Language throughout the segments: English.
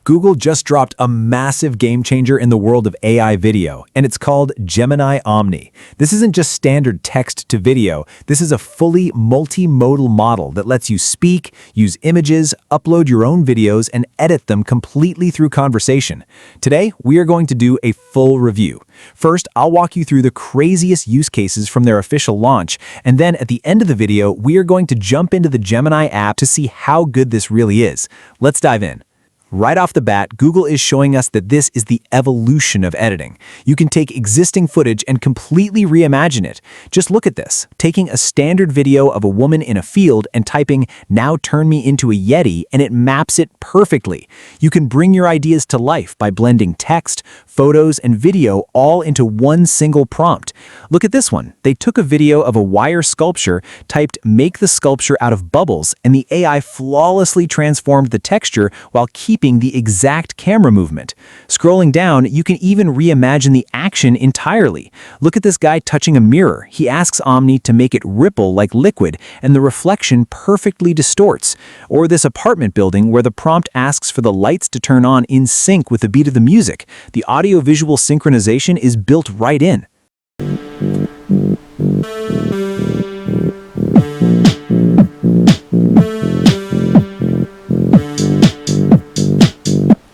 Google just dropped a massive game changer in the world of AI video, and it's called Gemini Omni. This isn't just standard text to video. This is a fully multimodal model that lets you speak, use images, upload your own videos, and edit them completely through conversation. Today, we are going to do a full review. First, I'll walk you through the craziest use cases from their official launch, and then at the end of the video, we are going to jump into the Gemini app to see how good this really is. Let's dive in. Right off the bat, Google is showing us that this is the evolution of editing. You can take existing footage and completely reimagine it. Just look at this, taking a standard video of a woman in a field and typing, "Now turn me into a Yeti," and it maps it perfectly. You can bring your ideas to life by blending text, photos, and video all into one single prompt. Look at this one. They took a video of a wire sculpture, typed, "Make the sculpture out of bubbles," and the AI flawlessly transformed the texture while keeping the exact camera movement. Scrolling down, you can even reimagine the action entirely. Look at this guy touching a mirror. He asks Omni to make it ripple like liquid, and the reflection perfectly distorts. Or this apartment building where the prompt asks for the lights to turn on in sync with the beat of the music. The audio-visual synchronization is built right in.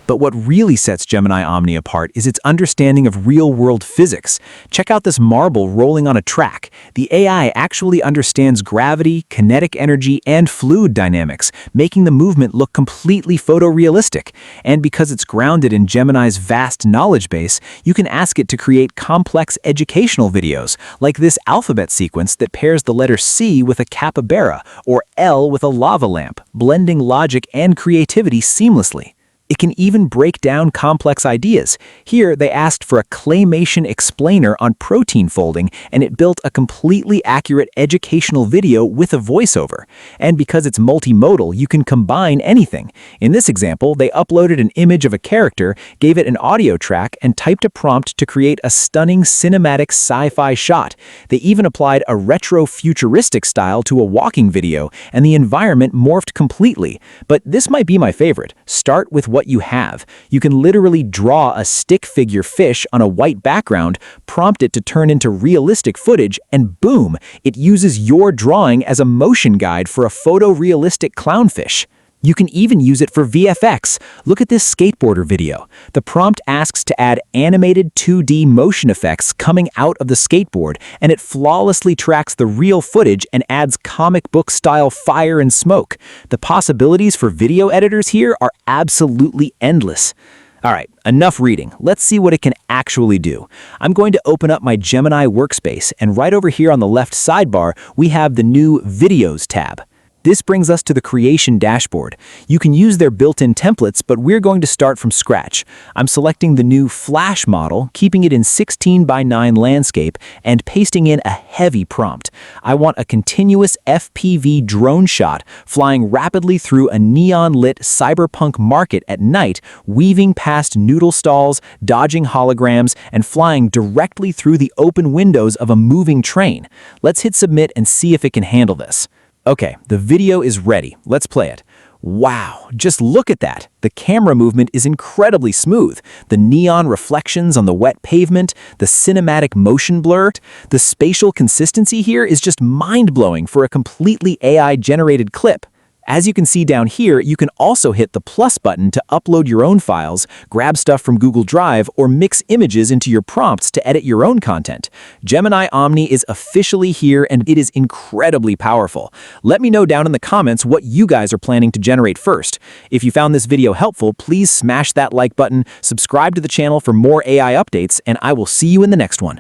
But what really sets Gemini Omni apart is its understanding of real-world physics. Check out this marble rolling on a track. The AI actually understands gravity, kinetic energy, and fluid dynamics, making the movement look completely photorealistic. And because it's grounded in Gemini's vast knowledge base, you can ask it to create complex educational videos, like this alphabet sequence that pairs the letter C with a capybara, or L with a lava lamp, blending logic and creativity seamlessly. It can even break down complex ideas. Here, they asked for a claymation explainer on protein folding, and it built a completely accurate educational video with a voiceover. And because it's multimodal, you can combine anything. In this example, they uploaded an image of a character, gave it an audio track, and typed a prompt to create a stunning cinematic sci-fi shot. They even applied a retro-futuristic style to a walking video, and the environment morphed completely. But this might be my favorite. Start with what you have. You can literally draw a stick figure fish on a white background, prompt it to turn into realistic footage, and boom, it uses your drawing as a motion guide for a photorealistic clownfish. You can even use it for VFX. Look at this skateboarder video. The prompt asks to add animated 2D motion effects coming out of the skateboard, and it flawlessly tracks the real footage and adds comic book style fire and smoke. The possibilities for video editors here are absolutely endless. All right, enough reading. Let's see what it can actually do. I'm going to open up my Gemini workspace, and right over here on the left sidebar, we have the new Videos tab. This brings us to the creation dashboard. You can use their built-in templates, but we're going to start from scratch. I'm selecting the new Flash model, keeping it in 16:9 landscape, and pasting in a heavy prompt. I want a continuous FPV drone shot flying rapidly through a neon-lit cyberpunk market at night, weaving past noodle stalls, dodging holograms, and flying directly through the open windows of a moving train. Let's hit submit and see if it can handle this. Okay, the video is ready. Let's play it. Wow, just look at that. The camera movement is incredibly smooth. The neon reflections on the wet pavement, the cinematic motion blur, the spatial consistency here is just mind-blowing for a completely AI-generated clip. As you can see down here, you can also hit the plus button to upload your own files, grab stuff from Google Drive, or mix images into your prompts to edit your own content. Gemini Omni is officially here, and it is incredibly powerful. Let me know down in the comments what you guys are planning to generate first. If you found this video helpful, please smash that like button, subscribe to the channel for more AI updates, and I will see you in the next one.